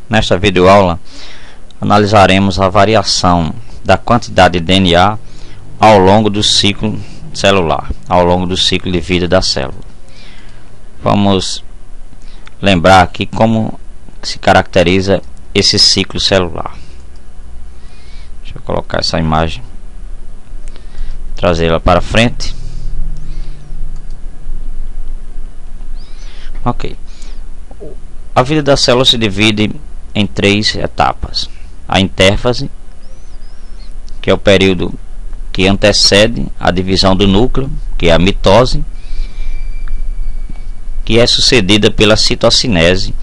Nesta videoaula analisaremos a variação da quantidade de DNA ao longo do ciclo celular, ao longo do ciclo de vida da célula. Vamos lembrar aqui como se caracteriza esse ciclo celular. Deixa eu colocar essa imagem, trazê-la para frente. Ok. A vida da célula se divide em 3 etapas: a intérfase, que é o período que antecede a divisão do núcleo, que é a mitose, que é sucedida pela citocinese,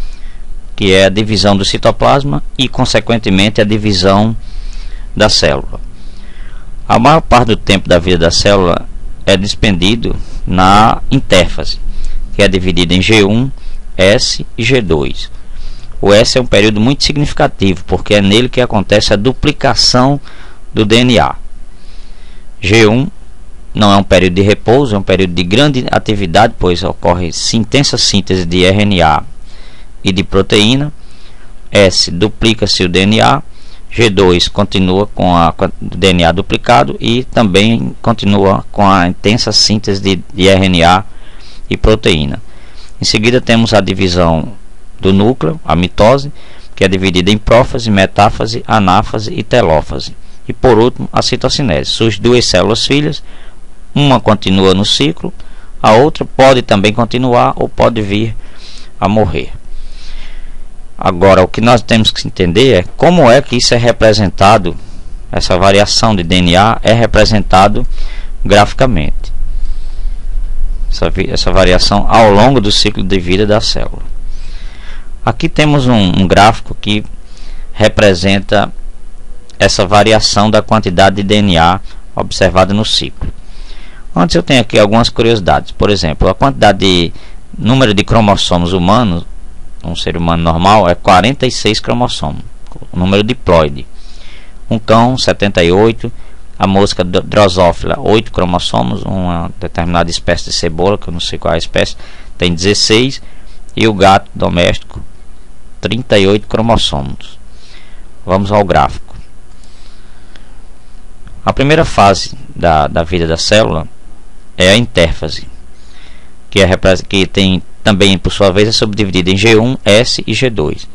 que é a divisão do citoplasma e consequentemente a divisão da célula. A maior parte do tempo da vida da célula é despendido na intérfase, que é dividida em G1, S e G2. O S é um período muito significativo, porque é nele que acontece a duplicação do DNA. G1 não é um período de repouso, é um período de grande atividade, pois ocorre intensa síntese de RNA e de proteína. S, duplica-se o DNA. G2 continua com o DNA duplicado e também continua com a intensa síntese de RNA e proteína. Em seguida temos a divisão do núcleo, a mitose, que é dividida em prófase, metáfase, anáfase e telófase. E por último a citocinese. Surgem 2 células filhas, uma continua no ciclo, a outra pode também continuar ou pode vir a morrer. Agora, o que nós temos que entender é como é que isso é representado, essa variação de DNA é representado graficamente. Essa variação ao longo do ciclo de vida da célula. Aqui temos um gráfico que representa essa variação da quantidade de DNA observada no ciclo. Antes eu tenho aqui algumas curiosidades. Por exemplo, a quantidade de número de cromossomos humanos, um ser humano normal, é 46 cromossomos, o número diploide. Um cão, 78. A mosca drosófila, 8 cromossomos. Uma determinada espécie de cebola, que eu não sei qual é a espécie, tem 16. E o gato doméstico, 38 cromossomos. Vamos ao gráfico. A primeira fase da vida da célula é a intérfase, que tem também, por sua vez, é subdividida em G1, S e G2.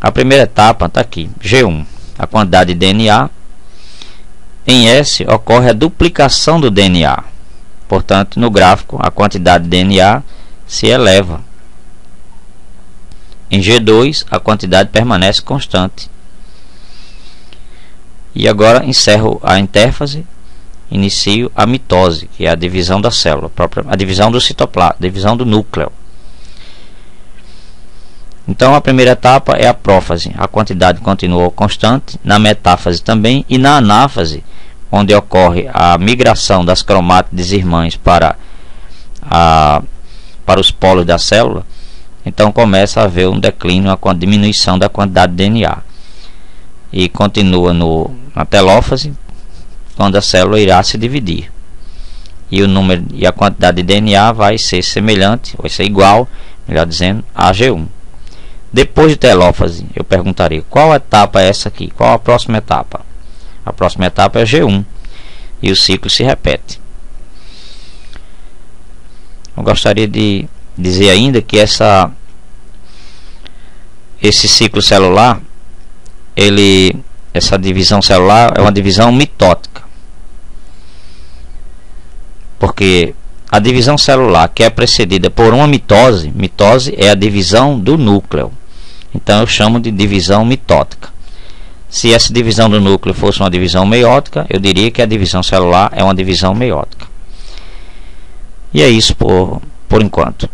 A primeira etapa está aqui, G1, a quantidade de DNA. Em S ocorre a duplicação do DNA, portanto, no gráfico, a quantidade de DNA se eleva. Em G2, a quantidade permanece constante. E agora encerro a intérfase, inicio a mitose, que é a divisão da célula, a divisão do citoplasma, a divisão do núcleo. Então a primeira etapa é a prófase, a quantidade continua constante, na metáfase também, e na anáfase, onde ocorre a migração das cromátides irmãs para os polos da célula, então começa a haver um declínio, a diminuição da quantidade de DNA. E continua na telófase, quando a célula irá se dividir. E o número e a quantidade de DNA vai ser semelhante, vai ser igual, melhor dizendo, a G1. Depois de telófase, eu perguntaria, qual etapa é essa aqui? Qual a próxima etapa? A próxima etapa é G1 e o ciclo se repete. Eu gostaria de dizer ainda que esse ciclo celular, essa divisão celular é uma divisão mitótica, porque a divisão celular que é precedida por uma mitose é a divisão do núcleo, então eu chamo de divisão mitótica. Se essa divisão do núcleo fosse uma divisão meiótica, eu diria que a divisão celular é uma divisão meiótica. E é isso por enquanto.